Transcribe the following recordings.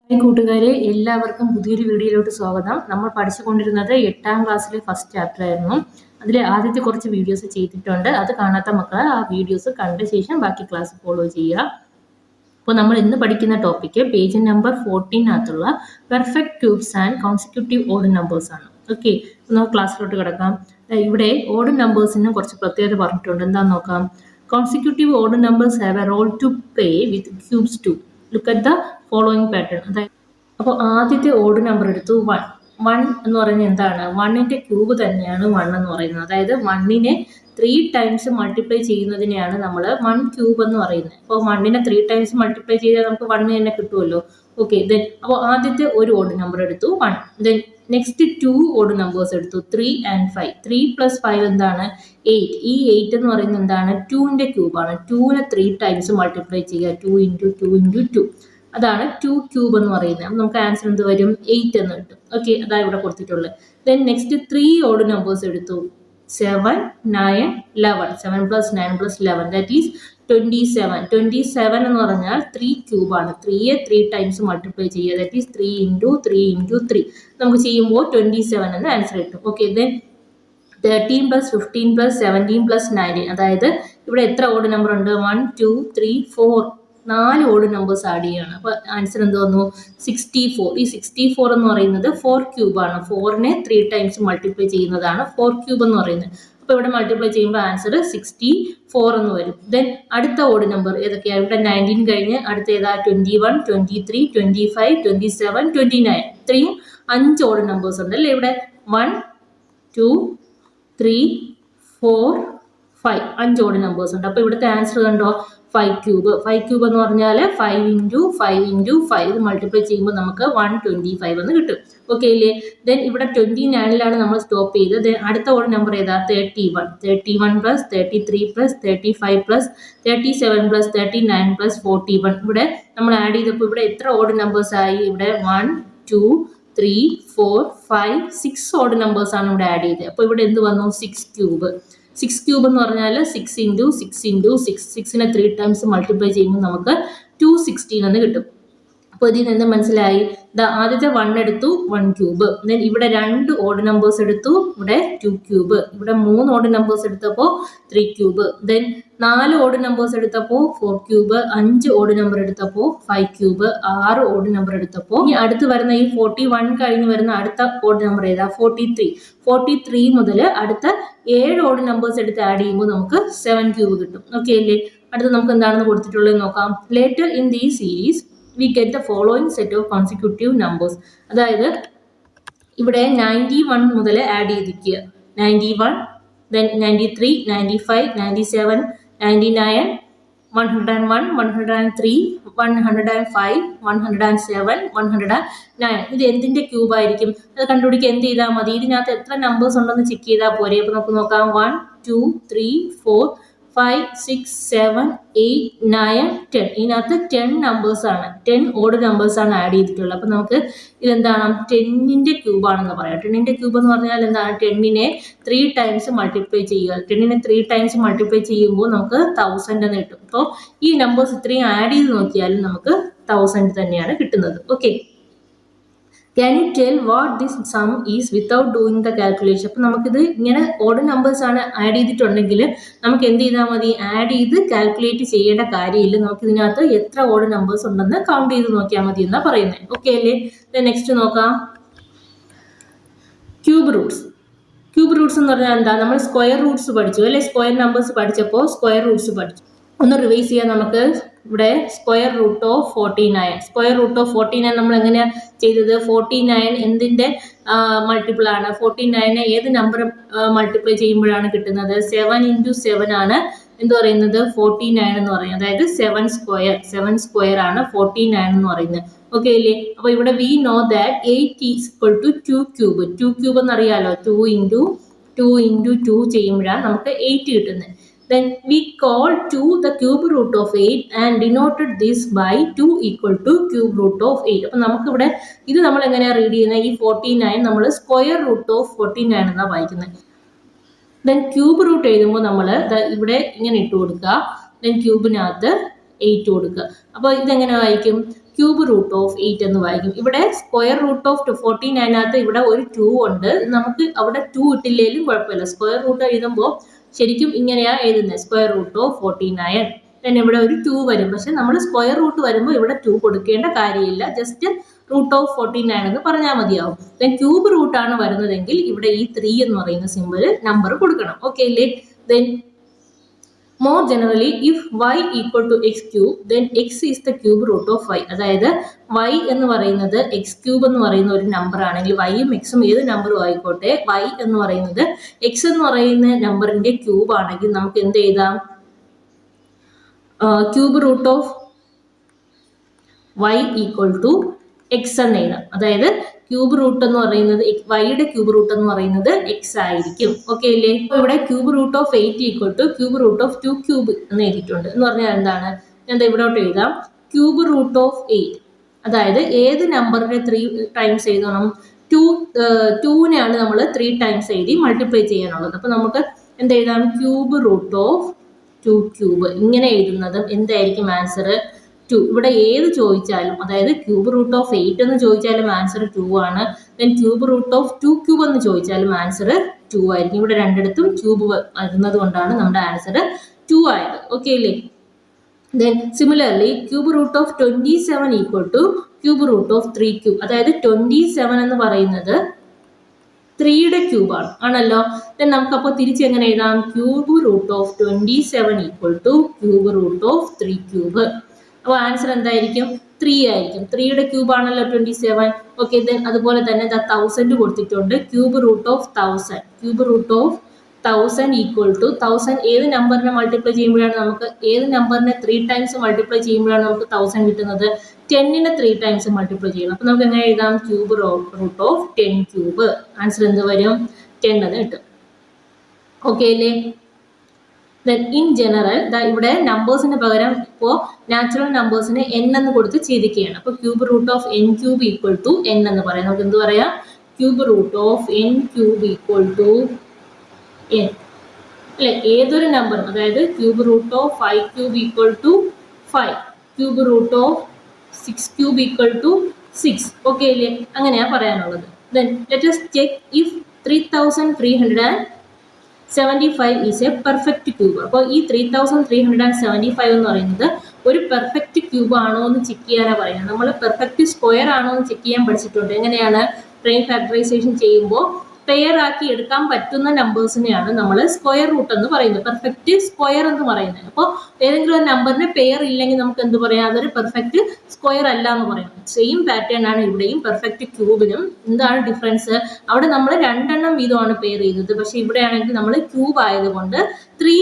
കൂട്ടുകാരെ എല്ലാവർക്കും പുതിയൊരു വീഡിയോയിലോട്ട് സ്വാഗതം. നമ്മൾ പഠിച്ചുകൊണ്ടിരുന്നത് 8ാം ക്ലാസ്സിലെ ഫസ്റ്റ് ചാപ്റ്റർ ആയിരുന്നു. അതിലെ ആദ്യത്തെ കുറച്ച് വീഡിയോസ് ചെയ്തിട്ടുണ്ട്. അത് കാണാത്ത മക്കൾ ആ വീഡിയോസ് കണ്ട ശേഷം ബാക്കി ക്ലാസ് ഫോളോ ചെയ്യുക. അപ്പോൾ നമ്മൾ ഇന്ന് പഠിക്കുന്ന topic page number 14 perfect cubes and consecutive odd numbers ആണ്. ഓക്കെ, നമുക്ക് ക്ലാസ്സിലോട്ട് കിടക്കാം. ഇവിടെ ഓഡ് നമ്പേഴ്സിന് കുറച്ച് പ്രത്യേകത പറഞ്ഞിട്ടുണ്ട്. എന്താണെന്ന് നോക്കാം. Consecutive odd numbers have a role to play with cubes too. Look at the following pattern. അതായത് അപ്പോൾ ആദ്യത്തെ ഓഡ് നമ്പർ എടുത്തു 1. 1 എന്ന് പറയുന്നത് എന്താണ്? 1ന്റെ ക്യൂബ് തന്നെയാണ് 1 എന്ന് പറയുന്നത്. അതായത് 1നെ 3 ടൈംസ് മൾട്ടിപ്ലൈ ചെയ്യുന്നതിനെയാണ് നമ്മൾ 1 ക്യൂബ് എന്ന് പറയുന്നത്. അപ്പോൾ 1നെ 3 ടൈംസ് മൾട്ടിപ്ലൈ ചെയ്താൽ നമുക്ക് 1 തന്നെ കിട്ടുമല്ലോ. ഓക്കെ, ദെൻ അപ്പോൾ ആദ്യത്തെ ഒരു ഓഡ് നമ്പർ എടുത്തു 1. ദെൻ നെക്സ്റ്റ് 2 ഓഡ് നമ്പേഴ്സ് എടുത്തു 3 and 5. 3 + 5 എന്താണ്? 8. ഈ 8 എന്ന് പറയുന്നത് എന്താണ്? 2ന്റെ ക്യൂബാണ്. 2നെ 3 ടൈംസ് മൾട്ടിപ്ലൈ ചെയ്യുക. 2 × 2 × 2 അതാണ് 2 ക്യൂബ് എന്ന് പറയുന്നത്. അപ്പം നമുക്ക് ആൻസർ എന്ത് വരും? 8 എന്ന് കിട്ടും. ഓക്കെ, അതാണ് ഇവിടെ കൊടുത്തിട്ടുള്ളത്. ദെൻ നെക്സ്റ്റ് 3 ഓഡ് നമ്പേഴ്സ് എടുത്തു 7, 9, 11. 7 + 9 + 11 ദാറ്റ് ഈസ് 27. 27 എന്ന് പറഞ്ഞാൽ 3 ക്യൂബാണ്. 3യെ 3 ടൈംസ് മൾട്ടിപ്ലൈ ചെയ്യുക. That is 3 × 3 × 3. നമുക്ക് ചെയ്യുമ്പോൾ 27 എന്ന് ആൻസർ കിട്ടും. Okay, then 13 + 15 + 17 + 19. അതായത് ഇവിടെ എത്ര ഓഡ് നമ്പർ ഉണ്ട്? 1, 2, 3, 4. 4 ഓഡ് നമ്പേഴ്സ് ആഡ് ചെയ്യുകയാണ്. അപ്പോൾ ആൻസർ എന്ത് വന്നു? 64. ഈ 64 എന്ന് പറയുന്നത് 4 ക്യൂബാണ്. 4നെ 3 ടൈംസ് മൾട്ടിപ്ലൈ ചെയ്യുന്നതാണ് 4 ക്യൂബ് എന്ന് പറയുന്നത്. അപ്പോൾ ഇവിടെ മൾട്ടിപ്ലൈ ചെയ്യുമ്പോൾ ആൻസർ 64 എന്ന് വരും. ദെൻ അടുത്ത ഓഡ് നമ്പർ ഏതൊക്കെയാണ്? ഇവിടെ 19 കഴിഞ്ഞ് അടുത്ത ഏതാ? 21, 23, 25, 27, 29. ഇത്രയും 5 ഓഡ് നമ്പേഴ്സ് ഉണ്ട് അല്ലേ ഇവിടെ? 1, 2, 3, 4, 5. 5 ഓഡ് നമ്പേഴ്സ് ഉണ്ട്. അപ്പോൾ ഇവിടുത്തെ ആൻസർ കണ്ടോ? 5 ക്യൂബ്. 5 ക്യൂബ് എന്ന് പറഞ്ഞാൽ 5 × 5 × 5 ഇത് മൾട്ടിപ്ലൈ ചെയ്യുമ്പോൾ നമുക്ക് 125 എന്ന് കിട്ടും. ഓക്കെ അല്ലേ? ദെൻ ഇവിടെ 29ലാണ് നമ്മൾ സ്റ്റോപ്പ് ചെയ്തത്. ദെൻ അടുത്ത ഓഡ് നമ്പർ ഏതാ? 31. 31 + 33 + 35 + 37 + 39 + 41. ഇവിടെ നമ്മൾ ആഡ് ചെയ്തപ്പോൾ ഇവിടെ എത്ര ഓഡ് നമ്പേഴ്സ് ആയി? ഇവിടെ 1, 2, 3, 4, 5, 6 ഓഡ് നമ്പേഴ്സ് ആണ് ഇവിടെ ആഡ് ചെയ്തത്. അപ്പോൾ ഇവിടെ എന്ത് വന്നു? 6 ക്യൂബ്. 6 ക്യൂബ് എന്ന് പറഞ്ഞാൽ 6 × 6 × 6. 6നെ 3 ടൈംസ് മൾട്ടിപ്ലൈ ചെയ്യുമ്പോൾ നമുക്ക് 216 എന്ന് കിട്ടും. അപ്പോൾ ഇതിൽ നിന്ന് മനസ്സിലായി. ആദ്യത്തെ 1 എടുത്തു 1 ക്യൂബ്. ദെൻ ഇവിടെ 2 ഓഡ് നമ്പേഴ്സ് എടുത്തു. ഇവിടെ 2 ക്യൂബ്. ഇവിടെ 3 ഓഡ് നമ്പേഴ്സ് എടുത്തപ്പോൾ 3 ക്യൂബ്. ദെൻ 4 ഓഡ് നമ്പേഴ്സ് എടുത്തപ്പോൾ 4 ക്യൂബ്. 5 ഓഡ് നമ്പർ എടുത്തപ്പോൾ 5 ക്യൂബ്. 6 ഓഡ് നമ്പർ എടുത്തപ്പോൾ ഇനി അടുത്ത് വരുന്ന ഈ 41 കഴിഞ്ഞ് വരുന്ന അടുത്ത ഓഡ് നമ്പർ ഏതാ? 43. 43 മുതൽ അടുത്ത 7 ഓഡ് നമ്പേഴ്സ് എടുത്ത് ആഡ് ചെയ്യുമ്പോൾ നമുക്ക് 7 ക്യൂബ് കിട്ടും. ഓക്കെ അല്ലേ? അടുത്ത് നമുക്ക് എന്താണെന്ന് കൊടുത്തിട്ടുള്ളത് നോക്കാം. Later in the series we get the following set of consecutive numbers. അതായത് ഇവിടെ 91 മുതൽ ആഡ് ചെയ്തിരിക്കുക. 91, then 93, 95, 97, 99, 101, 103, 105, 107, 109. ഇത് എന്തിന്റെ ക്യൂബ് ആയിരിക്കും? അത് കണ്ടുപിടിക്കുക. എന്ത് ചെയ്താൽ മതി? ഇതിനകത്ത് എത്ര നമ്പേഴ്സ് ഉണ്ടെന്ന് ചെക്ക് ചെയ്താൽ പോരെ. അപ്പോൾ നമുക്ക് നോക്കാം. 1, 2, 3, 4, 5, 6, 7, 8, 9, 10. ഇതിനകത്ത് 10 നമ്പേഴ്സ് ആണ്. 10 ഓഡ് നമ്പേഴ്സ് ആണ് ആഡ് ചെയ്തിട്ടുള്ളത്. അപ്പോൾ നമുക്ക് ഇതെന്താണ്? 10ന്റെ ക്യൂബാണെന്ന് പറയാം. 10ന്റെ ക്യൂബ് എന്ന് പറഞ്ഞാൽ എന്താണ്? 10നെ 3 ടൈംസ് മൾട്ടിപ്ലൈ ചെയ്യുക. 10നെ 3 ടൈംസ് മൾട്ടിപ്ലൈ ചെയ്യുമ്പോൾ നമുക്ക് 1000 എന്ന് കിട്ടും. അപ്പോൾ ഈ നമ്പേഴ്സ് ഇത്രയും ആഡ് ചെയ്ത് നോക്കിയാലും നമുക്ക് 1000 തന്നെയാണ് കിട്ടുന്നത്. Okay, can you tell what this sum is without doing the calculation? അപ്പോൾ നമുക്കിത് ഇങ്ങനെ ഓഡ് നമ്പേഴ്സ് ആണ് ആഡ് ചെയ്തിട്ടുണ്ടെങ്കിൽ നമുക്ക് എന്ത് ചെയ്താൽ മതി? ആഡ് ചെയ്ത് കാൽക്കുലേറ്റ് ചെയ്യേണ്ട കാര്യമില്ല. നമുക്ക് ഇതിനകത്ത് എത്ര ഓഡ് നമ്പേഴ്സ് ഉണ്ടെന്ന് കൗണ്ട് ചെയ്ത് നോക്കിയാൽ മതി എന്നാണ് പറയുന്നത്. ഓക്കെ അല്ലേ? നെക്സ്റ്റ് നോക്കാം. Cube Roots. ക്യൂബ് റൂട്ട്സ് എന്ന് പറഞ്ഞാൽ എന്താ? നമ്മൾ സ്ക്വയർ റൂട്ട്സ് പഠിച്ചു അല്ലെ? സ്ക്വയർ നമ്പേഴ്സ് പഠിച്ചപ്പോൾ സ്ക്വയർ റൂട്ട്സ് പഠിച്ചു. ഒന്ന് റിവൈസ് ചെയ്യാൻ നമുക്ക്. ഇവിടെ square root of 49. Square root of 49 നമ്മൾ എങ്ങനെയാണ് ചെയ്തത്? 49 എന്തിൻ്റെ മൾട്ടിപ്പിൾ ആണ്? 49നെ ഏത് നമ്പർ മൾട്ടിപ്ലൈ ചെയ്യുമ്പോഴാണ് കിട്ടുന്നത്? 7 × 7 ആണ് എന്ത് പറയുന്നത്? 49 എന്ന് പറയുന്നത്. അതായത് 7 സ്ക്വയർ ആണ് 49 എന്ന് പറയുന്നത്. ഓക്കെ അല്ലേ? അപ്പോൾ ഇവിടെ we know that 8 is equal to 2 cube. 2 cube എന്നറിയാലോ. 2 × 2 × 2 ചെയ്യുമ്പോഴാണ് നമുക്ക് 8 കിട്ടുന്നത്. Then we call 2 the cube root of 8 and denoted this by 2 equal to cube root of 8. അപ്പോൾ നമുക്ക് ഇവിടെ ഇത് നമ്മൾ എങ്ങനെയാണ് റീഡ് ചെയ്യുന്നത്? ഈ 49 നമ്മൾ സ്ക്വയർ റൂട്ട് ഓഫ് 49 എന്നാണ് വായിക്കുന്നത്. ദെൻ ക്യൂബ് റൂട്ട് എഴുതുമ്പോൾ നമ്മൾ ഇവിടെ ഇങ്ങനെ ഇട്ട് കൊടുക്കുക. ദെൻ ക്യൂബിനകത്ത് 8 കൊടുക്കുക. അപ്പോൾ ഇതെങ്ങനെ വായിക്കും? ക്യൂബ് റൂട്ട് ഓഫ് 8 എന്ന് വായിക്കും. ഇവിടെ സ്ക്വയർ റൂട്ട് ഓഫ് 49 ഇവിടെ ഒരു 2 ഉണ്ട്. നമുക്ക് അവിടെ 2 ഇട്ടില്ലേലും കുഴപ്പമില്ല. സ്ക്വയർ റൂട്ട് എഴുതുമ്പോൾ ശരിക്കും ഇങ്ങനെയാ എഴുതുന്നത്, സ്ക്വയർ റൂട്ട് ഓഫ് 49. തന്നെ ഇവിടെ ഒരു 2 വരും. പക്ഷെ നമ്മൾ സ്ക്വയർ റൂട്ട് വരുമ്പോൾ ഇവിടെ 2 കൊടുക്കേണ്ട കാര്യമില്ല. ജസ്റ്റ് റൂട്ട് ഓഫ് 49 എന്ന് പറഞ്ഞാൽ മതിയാവും. ദെൻ ക്യൂബ് റൂട്ട് ആണ് വരുന്നതെങ്കിൽ ഇവിടെ ഈ 3 എന്ന് പറയുന്ന സിമ്പിൾ നമ്പർ കൊടുക്കണം. ഓക്കെ അല്ലേ? Then more generally, if y equal to x cube, then x is the cube root of y. അതായത് y എന്ന് പറയുന്നത് x cube എന്ന് പറയുന്ന ഒരു നമ്പർ ആണെങ്കിൽ yയും x ഉം ഏത് നമ്പറും ആയിക്കോട്ടെ, y എന്ന് പറയുന്നത് x എന്ന് പറയുന്ന നമ്പറിന്റെ ക്യൂബ് ആണെങ്കിൽ നമുക്ക് എന്ത് എഴുതാം? Cube root of y equal to X എന്ന് എഴുതാം. അതായത് ക്യൂബ് റൂട്ട് എന്ന് പറയുന്നത് വൈയുടെ ക്യൂബ് റൂട്ട് എന്ന് പറയുന്നത് എക്സ് ആയിരിക്കും. ഓക്കെ അല്ലേ? ഇവിടെ cube root of 8 equal to cube root of 2 cube എന്ന് എഴുതിയിട്ടുണ്ട്. എന്ന് പറഞ്ഞാൽ എന്താണ്? ഞാൻ ഇവിടോട്ട് എഴുതാം ക്യൂബ് റൂട്ട് ഓഫ് 8. അതായത് ഏത് നമ്പറിനെ 3 ടൈംസ് എഴുതണം? 2നെയാണ് നമ്മൾ 3 ടൈംസ് എഴുതി മൾട്ടിപ്ലൈ ചെയ്യാനുള്ളത്. അപ്പൊ നമുക്ക് എന്ത് എഴുതാം? Cube root of 2 cube. ഇങ്ങനെ എഴുതുന്നതും എന്തായിരിക്കും ആൻസർ? 2. ഇവിടെ ഏത് ചോദിച്ചാലും, അതായത് ക്യൂബ് റൂട്ട് ഓഫ് 8 എന്ന് ചോദിച്ചാലും ആൻസർ 2 ആണ്. Then cube root of 2 cube എന്ന് ചോദിച്ചാലും ആൻസർ 2 ആയിരിക്കും. ഇവിടെ രണ്ടിടത്തും ക്യൂബ് വരുന്നത് കൊണ്ടാണ് നമ്മുടെ ആൻസർ 2 ആയത്. ഓക്കെ അല്ലേ? Then similarly cube root of 27 equal to cube root of 3 cube. അതായത് 27 എന്ന് പറയുന്നത് 3യുടെ ക്യൂബാണ് ആണല്ലോ. ദെൻ നമുക്കപ്പോൾ തിരിച്ചെങ്ങനെ എഴുതാം? Cube root of 27 equal to cube root of 3 cube. അപ്പോൾ ആൻസർ എന്തായിരിക്കും? 3 ആയിരിക്കും. 3യുടെ ക്യൂബ് ആണല്ലോ 27. ഓക്കെ. ദെൻ അതുപോലെ തന്നെ 1000 കൊടുത്തിട്ടുണ്ട്. Cube root of 1000. Cube root of 1000 equal to 1000 ഏത് നമ്പറിനെ മൾട്ടിപ്ലൈ ചെയ്യുമ്പോഴാണ് നമുക്ക്, ഏത് നമ്പറിനെ 3 ടൈംസ് മൾട്ടിപ്ലൈ ചെയ്യുമ്പോഴാണ് നമുക്ക് 1000 കിട്ടുന്നത്? 10നെ 3 ടൈംസ് മൾട്ടിപ്ലൈ ചെയ്യണം. അപ്പോൾ നമുക്ക് എങ്ങനെ എഴുതാം? Cube root of 10 cube. Answer എന്ത് വരും? 10 എന്ന് കിട്ടും. ഓക്കെ അല്ലേ? ദെൻ ഇൻ ജനറൽ ഇവിടെ നമ്പേഴ്സിന് പകരം ഇപ്പോൾ നാച്ചുറൽ നമ്പേഴ്സിന് n എന്ന് കൊടുത്ത് ചെയ്തിരിക്കുകയാണ്. അപ്പോൾ cube root of n cube equal to n എന്ന് പറയാം. നമുക്ക് എന്ത് പറയാം? Cube root of n cube equal to n അല്ലെ? ഏതൊരു നമ്പറും, അതായത് cube root of 5 cube equal to 5, cube root of 6 cube equal to 6. Okay അല്ലേ? അങ്ങനെയാണ് പറയാനുള്ളത്. Then let us check if 3375 is a perfect cube. അപ്പോൾ ഈ 3375 എന്ന് പറയുന്നത് ഒരു പെർഫെക്റ്റ് ക്യൂബ് ആണോ എന്ന് ചെക്ക് ചെയ്യാനാണ് പറയുന്നത്. നമ്മൾ പെർഫെക്റ്റ് സ്ക്വയർ ആണോ എന്ന് ചെക്ക് ചെയ്യാൻ പഠിച്ചിട്ടുണ്ട്. എങ്ങനെയാണ്? പ്രൈം ഫാക്ടറൈസേഷൻ ചെയ്യുമ്പോൾ പെയർ ആക്കി എടുക്കാൻ പറ്റുന്ന നമ്പേഴ്സിനെയാണ് നമ്മൾ സ്ക്വയർ റൂട്ട് എന്ന് പറയുന്നത്, പെർഫെക്റ്റ് സ്ക്വയർ എന്ന് പറയുന്നത്. അപ്പോൾ ഏതെങ്കിലും ഒരു നമ്പറിന് പെയർ ഇല്ലെങ്കിൽ നമുക്ക് എന്ത് പറയാം? അതൊരു പെർഫെക്റ്റ് സ്ക്വയർ അല്ല എന്ന് പറയാം. സെയിം പാറ്റേൺ ആണ് ഇവിടെയും പെർഫെക്റ്റ് ക്യൂബിനും. എന്താണ് ഡിഫറൻസ്? അവിടെ നമ്മൾ 2 എണ്ണം വീതമാണ് പെയർ ചെയ്തത്. പക്ഷെ ഇവിടെയാണെങ്കിൽ നമ്മൾ ക്യൂബ് ആയതുകൊണ്ട് 3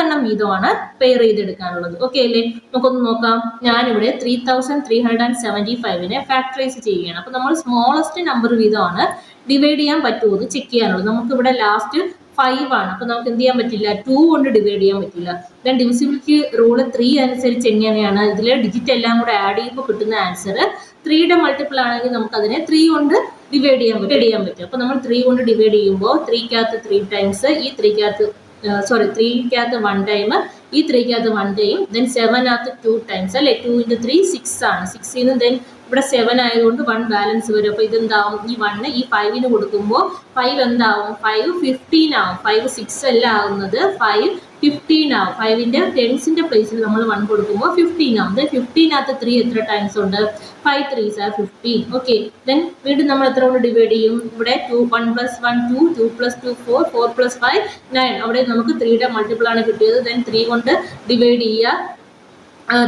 എണ്ണം വീതമാണ് പെയർ ചെയ്തെടുക്കാനുള്ളത്. ഓക്കെ അല്ലേ? നമുക്കൊന്ന് നോക്കാം. ഞാനിവിടെ 3375നെ ഫാക്ടറൈസ് ചെയ്യുകയാണ്. അപ്പോൾ നമ്മൾ സ്മോളസ്റ്റ് നമ്പർ വീതമാണ് ഡിവൈഡ് ചെയ്യാൻ പറ്റുമോ എന്ന് ചെക്ക് ചെയ്യാനുള്ളത്. നമുക്ക് ഇവിടെ ലാസ്റ്റ് 5 ആണ്. അപ്പോൾ നമുക്ക് എന്ത് ചെയ്യാൻ പറ്റില്ല? 2 കൊണ്ട് ഡിവൈഡ് ചെയ്യാൻ പറ്റില്ല. ദെൻ ഡിവിസിബിലിറ്റി റൂള് 3 അനുസരിച്ച് എങ്ങനെയാണ്? ഇതിലെ ഡിജിറ്റ് എല്ലാം കൂടെ ആഡ് ചെയ്യുമ്പോൾ കിട്ടുന്ന ആൻസർ 3യുടെ മൾട്ടിപ്പിൾ ആണെങ്കിൽ നമുക്ക് അതിനെ 3 കൊണ്ട് ഡിവൈഡ് ചെയ്യാൻ പറ്റും. അപ്പോൾ നമ്മൾ 3 കൊണ്ട് ഡിവൈഡ് ചെയ്യുമ്പോൾ 3ക്കകത്ത് 3 ടൈംസ്, ഈ 3ക്കകത്ത് 1 ടൈം, ഈ 3ക്കകത്ത് 1 ടൈം, ദെൻ 7നകത്ത് 2 ടൈംസ് അല്ലെ? 2 × 3 6 ആണ്. 6ന് ദെൻ ഇവിടെ 7 ആയതുകൊണ്ട് 1 ബാലൻസ് വരും. അപ്പോൾ ഇതെന്താവും? ഈ 1 ഈ 5ന് കൊടുക്കുമ്പോൾ 5 എന്താവും? 5 15 ആവും. 5 6 അല്ല ആവുന്നത്, 5 15 ആവും. 5ന്റെ ടെൻസിന്റെ പ്ലേസിൽ നമ്മൾ 1 കൊടുക്കുമ്പോൾ 15 ആവും. ദെൻ 15നകത്ത് 3 എത്ര ടൈംസ് ഉണ്ട്? 5 3s are 15. ഓക്കെ. ദെൻ വീണ്ടും നമ്മൾ എത്ര കൊണ്ട് ഡിവൈഡ് ചെയ്യും? ഇവിടെ 1 + 1 2, 2 + 2 4, 4 + 5 9. അവിടെ നമുക്ക് 3യുടെ മൾട്ടിപ്പിൾ ആണ് കിട്ടിയത്. ദെൻ 3 കൊണ്ട് ഡിവൈഡ് ചെയ്യുക.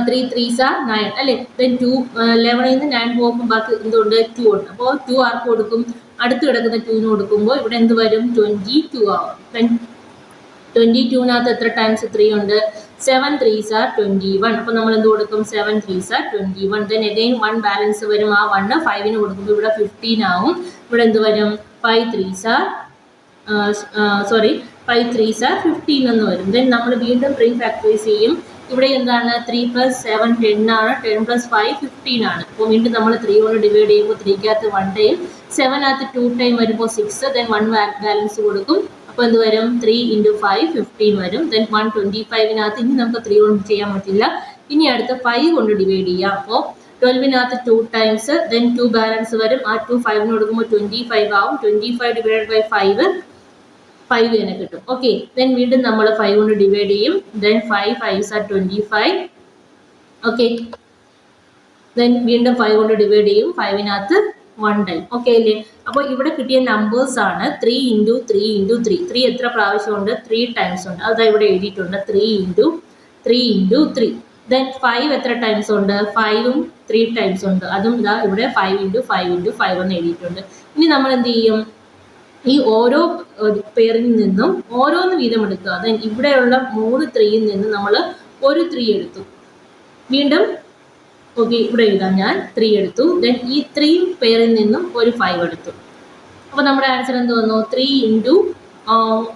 3 3s are 9 അല്ലേ? ദെൻ 11ൽ നിന്ന് 9 പോകുമ്പോൾ ബാക്കി എന്തുകൊണ്ട്? 2 ഉണ്ട്. അപ്പോൾ 2 ആർക്ക് കൊടുക്കും? അടുത്ത് കിടക്കുന്ന 2ന് കൊടുക്കുമ്പോൾ ഇവിടെ എന്ത് വരും? 22 ആവും. ദെൻ 22നകത്ത് എത്ര ടൈംസ് 3 ഉണ്ട്? 7 3s are 21. അപ്പോൾ നമ്മൾ എന്ത് കൊടുക്കും? 7 3s are 21. Then again 1 balance വരും. ആ 1 5ന് കൊടുക്കുമ്പോൾ ഇവിടെ 15 ആവും. ഇവിടെ എന്ത് വരും? 5 3s are 15 എന്ന് വരും. ദെൻ നമ്മൾ വീണ്ടും പ്രീ ഫാക്ടറൈസ് ചെയ്യും. ഇവിടെ എന്താണ്? 3 + 7 10 ആണ്. 10 + 5 15 ആണ്. അപ്പോൾ വീണ്ടും നമ്മൾ 3 കൊണ്ട് ഡിവൈഡ് ചെയ്യുമ്പോൾ 3ക്കകത്ത് 1 ടൈം, 7നകത്ത് 2 ടൈം വരുമ്പോൾ 6, ദെൻ 1 ബാലൻസ് കൊടുക്കും. അപ്പോൾ എന്ത് വരും? 3 × 5 15 വരും. ദെൻ 125നകത്ത് ഇനി നമുക്ക് 3 കൊണ്ട് ചെയ്യാൻ പറ്റില്ല. ഇനി അടുത്ത 5 കൊണ്ട് ഡിവൈഡ് ചെയ്യാം. അപ്പോൾ 12-നകത്ത് 2 ടൈംസ്, ദെൻ 2 ബാലൻസ് വരും. ആ 2 5 കൊടുക്കുമ്പോൾ 25 ആവും. 25 ഡിവൈഡ് ബൈ 5 തന്നെ കിട്ടും. ഓക്കെ, ദെൻ വീണ്ടും നമ്മൾ 5 കൊണ്ട് ഡിവൈഡ് ചെയ്യും. Then 5 5s are 25. Okay, then വീണ്ടും 5 കൊണ്ട് ഡിവൈഡ് ചെയ്യും. 5-നകത്ത് 1 ടൈം. ഓക്കെ അല്ലേ? അപ്പോൾ ഇവിടെ കിട്ടിയ നമ്പേഴ്സ് ആണ് 3 × 3 × 3. 3 എത്ര പ്രാവശ്യമുണ്ട്? 3 ടൈംസ് ഉണ്ട്. അതാ ഇവിടെ എഴുതിയിട്ടുണ്ട് 3 × 3 × 3. ദെൻ 5 എത്ര ടൈംസ് ഉണ്ട്? 5ഉം 3 ടൈംസ് ഉണ്ട്. അതും ഇതാ ഇവിടെ 5 × 5 × 5 എന്ന് എഴുതിയിട്ടുണ്ട്. ഇനി നമ്മൾ എന്ത് ചെയ്യും? ഈ ഓരോ പേരിൽ നിന്നും ഓരോന്ന് വീതം എടുക്കുക. ദെൻ ഇവിടെയുള്ള 3 3യിൽ നിന്ന് നമ്മൾ ഒരു 3 എടുത്തു. വീണ്ടും ഓക്കെ, ഇവിടെ എഴുതാം ഞാൻ 3 എടുത്തു. ദെൻ ഈ 3 പേരിൽ നിന്നും ഒരു 5 എടുത്തു. അപ്പോൾ നമ്മുടെ ആൻസർ എന്ത് വന്നു? 3 ×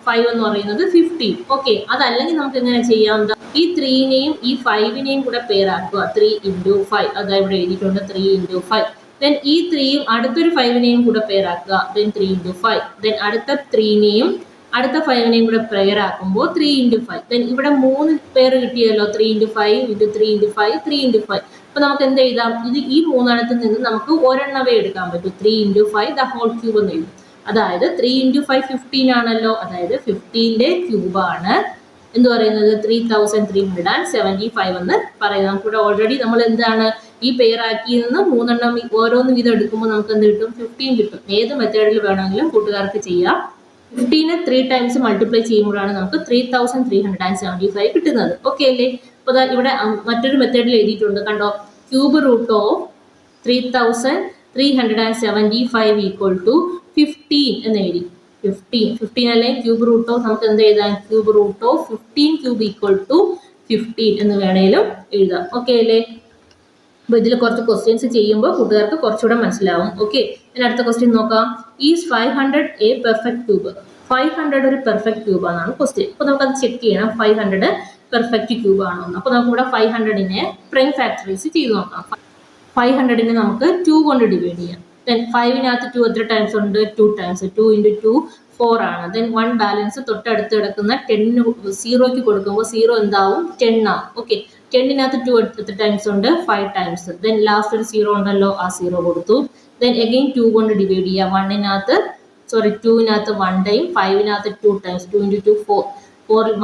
5 എന്ന് പറയുന്നത് 15. ഓക്കെ, അതല്ലെങ്കിൽ നമുക്ക് എങ്ങനെ ചെയ്യാം? ഈ 3നെയും ഈ 5നെയും കൂടെ പേരാക്കുക. 3 × 5, അതാ ഇവിടെ എഴുതിയിട്ടുണ്ട് 3 × 5. ദെൻ ഈ 3യും അടുത്തൊരു 5നെയും കൂടെ പേരാക്കുക. ദെൻ 3 × 5. ദെൻ അടുത്ത 3നെയും അടുത്ത 5നെയും കൂടെ പേരാക്കുമ്പോൾ 3 × 5. ദെൻ ഇവിടെ 3 പേര് കിട്ടിയല്ലോ. 3 × 5 × 3 × 5 3 × 5. അപ്പോൾ നമുക്ക് എന്ത് എഴുതാം? ഈ 3 നിന്ന് നമുക്ക് ഒരെണ്ണവേ എടുക്കാൻ പറ്റും. 3 × 5 ദ ഹോൾ ക്യൂബ് എന്ന് എഴുതും. അതായത് 3 × 5 15 ആണല്ലോ. അതായത് 15ന്റെ ക്യൂബാണ് എന്ത് പറയുന്നത്? 3375 എന്ന് പറയുന്നത്. നമുക്കിവിടെ ഓൾറെഡി നമ്മൾ എന്താണ് ഈ പേരാക്കിയിൽ നിന്ന് 3 എണ്ണം ഓരോന്ന് വീതം എടുക്കുമ്പോൾ നമുക്ക് എന്ത് കിട്ടും? 15 കിട്ടും. ഏത് മെത്തേഡിൽ വേണമെങ്കിലും കൂട്ടുകാർക്ക് ചെയ്യാം. 15നെ 3 ടൈംസ് മൾട്ടിപ്ലൈ ചെയ്യുമ്പോഴാണ് നമുക്ക് 3375 കിട്ടുന്നത്. ഓക്കെ അല്ലേ? അപ്പോൾ ഇവിടെ മറ്റൊരു മെത്തേഡിൽ എഴുതിയിട്ടുണ്ട്, കണ്ടോ? Cube root of 3375 equal to 15 എന്ന് എഴുതി. 15 അല്ലെങ്കിൽ ക്യൂബ് റൂട്ട് ഓഫ് നമുക്ക് എന്ത് എഴുതാം? Cube root of 15 cube equal to 15 എന്ന് വേണേലും എഴുതാം. ഓക്കെ അല്ലേ? അപ്പോൾ ഇതിൽ കുറച്ച് ക്വസ്റ്റ്യൻസ് ചെയ്യുമ്പോൾ കൂട്ടുകാർക്ക് കുറച്ചുകൂടെ മനസ്സിലാവും. ഓക്കെ, ഞാൻ അടുത്ത ക്വസ്റ്റ്യൻ നോക്കാം. Is 500 A perfect cube? 500 ഒരു പെർഫെക്റ്റ് ക്യൂബ് ആണെന്നാണ് ക്വസ്റ്റ്യൻ. അപ്പോൾ നമുക്കത് ചെക്ക് ചെയ്യണം 500 പെർഫെക്റ്റ് ക്യൂബ് ആണോ എന്ന്. അപ്പോൾ നമുക്കിവിടെ 500നെ പ്രൈം ഫാക്ടറൈസ് ചെയ്ത് നോക്കാം. 500നെ നമുക്ക് 2 കൊണ്ട് ഡിവൈഡ് ചെയ്യാം. ദെൻ 5-നകത്ത് 2 എത്ര ടൈംസ് ഉണ്ട്? 2 ടൈംസ്. 2 × 2 4 ആണ്. ദെൻ 1 ബാലൻസ് തൊട്ടടുത്ത് കിടക്കുന്ന 10 0ക്ക് കൊടുക്കുമ്പോൾ 0 എന്താവും? 10 ആവും. ഓക്കെ, 10-നകത്ത് 2 എത്ര ടൈംസ് ഉണ്ട്? 5 ടൈംസ്. ദെൻ ലാസ്റ്റ് ഒരു 0 ഉണ്ടല്ലോ, ആ 0 കൊടുത്തു. ദെൻ അഗെയിൻ 2 കൊണ്ട് ഡിവൈഡ് ചെയ്യുക. 2-നകത്ത് 1 ടൈം, 5-നകത്ത് 2 ടൈംസ്. 2 × 2 4.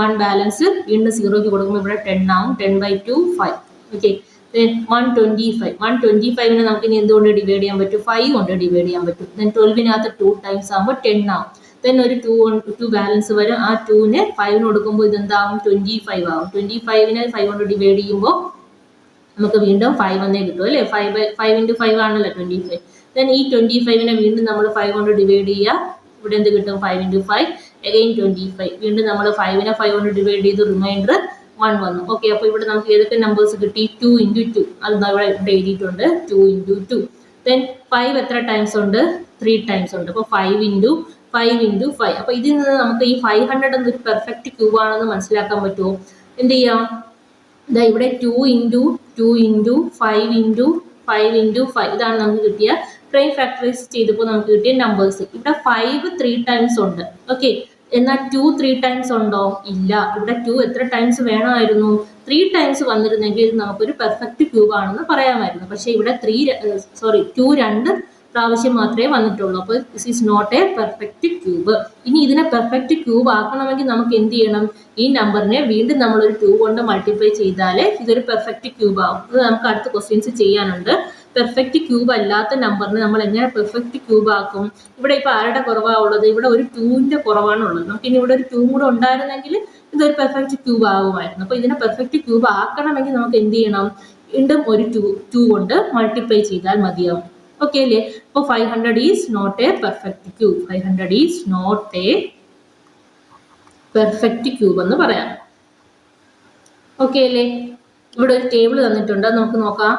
1 ബാലൻസ് വീണ്ടും 0ക്ക് കൊടുക്കുമ്പോൾ ഇവിടെ 10 ആവും. 10/2 5. Okay, then 125. 125നെ നമുക്ക് ഇനി എന്തുകൊണ്ട് ഡിവൈഡ് ചെയ്യാൻ പറ്റും? 5 കൊണ്ട് ഡിവൈഡ് ചെയ്യാൻ പറ്റും. ദെൻ 12-നകത്ത് 2 ടൈംസ് ആകുമ്പോൾ 10 ആവും. ദെൻ ഒരു 2 ബാലൻസ് വരും. ആ 2നെ 5 കൊടുക്കുമ്പോൾ ഇതെന്താവും? 25 ആവും. 25നെ 5 കൊണ്ട് ഡിവൈഡ് ചെയ്യുമ്പോൾ നമുക്ക് വീണ്ടും 5 എന്നേ കിട്ടും അല്ലേ? 5 × 5 ആണല്ലോ 25. ദെൻ ഈ 25നെ വീണ്ടും നമ്മൾ 5 കൊണ്ട് ഡിവൈഡ് ചെയ്യുക. ഇവിടെ എന്ത് കിട്ടും? 5 × 5 അഗെയിൻ 25. വീണ്ടും നമ്മൾ 5നെ 5 കൊണ്ട് ഡിവൈഡ് ചെയ്ത് റിമൈൻഡർ 1 വന്നു. ഓക്കെ, അപ്പോൾ ഇവിടെ നമുക്ക് ഏതൊക്കെ നമ്പേഴ്സ് കിട്ടി? 2 × 2. അത് ഇവിടെ എഴുതിയിട്ടുണ്ട് 2 × 2. ദെൻ 5 എത്ര ടൈംസ് ഉണ്ട്? 3 ടൈംസ് ഉണ്ട്. അപ്പോൾ 5 × 5. അപ്പോൾ ഇതിൽ നിന്ന് നമുക്ക് ഈ 500 എന്നൊരു പെർഫെക്റ്റ് ക്യൂബ് ആണെന്ന് മനസ്സിലാക്കാൻ പറ്റുമോ? എന്ത് ചെയ്യാം? ഇതാ ഇവിടെ 2 × 2 × 5 × 5 × 5 ഇതാണ് നമുക്ക് കിട്ടിയ പ്രൈം ഫാക്ടറൈസ് ചെയ്തപ്പോൾ നമുക്ക് കിട്ടിയ നമ്പേഴ്സ്. ഇവിടെ 5 3 ടൈംസ് ഉണ്ട്. ഓക്കെ, എന്നാൽ 2 3 ടൈംസ് ഉണ്ടോ? ഇല്ല. ഇവിടെ 2 എത്ര ടൈംസ് വേണമായിരുന്നു? 3 ടൈംസ് വന്നിരുന്നെങ്കിൽ ഇത് നമുക്കൊരു പെർഫെക്റ്റ് ക്യൂബ് ആണെന്ന് പറയാമായിരുന്നു. പക്ഷേ ഇവിടെ 2 2 പ്രാവശ്യം മാത്രമേ വന്നിട്ടുള്ളൂ. അപ്പോൾ this is not a perfect cube. ഇനി ഇതിനെ പെർഫെക്റ്റ് ക്യൂബ് ആക്കണമെങ്കിൽ നമുക്ക് എന്ത് ചെയ്യണം? ഈ നമ്പറിനെ വീണ്ടും നമ്മളൊരു 2 കൊണ്ട് മൾട്ടിപ്ലൈ ചെയ്താലേ ഇതൊരു പെർഫെക്റ്റ് ക്യൂബ് ആവും. അത് നമുക്ക് അടുത്ത ക്വസ്റ്റ്യൻസ് ചെയ്യാനുണ്ട്. പെർഫെക്റ്റ് ക്യൂബ് അല്ലാത്ത നമ്പറിനെ നമ്മൾ എങ്ങനെ പെർഫെക്റ്റ് ക്യൂബ് ആക്കും? ഇവിടെ ഇപ്പോൾ ആരുടെ കുറവാണ് ഉള്ളത്? ഇവിടെ ഒരു 2ന്റെ കുറവാണുള്ളത്. നമുക്ക് ഇനി ഇവിടെ ഒരു 2 കൂടെ ഉണ്ടായിരുന്നെങ്കിൽ ഇതൊരു പെർഫെക്റ്റ് ക്യൂബ് ആകുമായിരുന്നു. അപ്പോൾ ഇതിനെ പെർഫെക്റ്റ് ക്യൂബ് ആക്കണമെങ്കിൽ നമുക്ക് എന്ത് ചെയ്യണം? വീണ്ടും ഒരു 2 കൊണ്ട് മൾട്ടിപ്ലൈ ചെയ്താൽ മതിയാവും. ഓക്കെ അല്ലേ? അപ്പോൾ 500 is not a perfect cube. 500 is not a perfect cube എന്ന് പറയാം. ഓക്കെ അല്ലേ? ഇവിടെ ഒരു ടേബിൾ തന്നിട്ടുണ്ട്, നമുക്ക് നോക്കാം.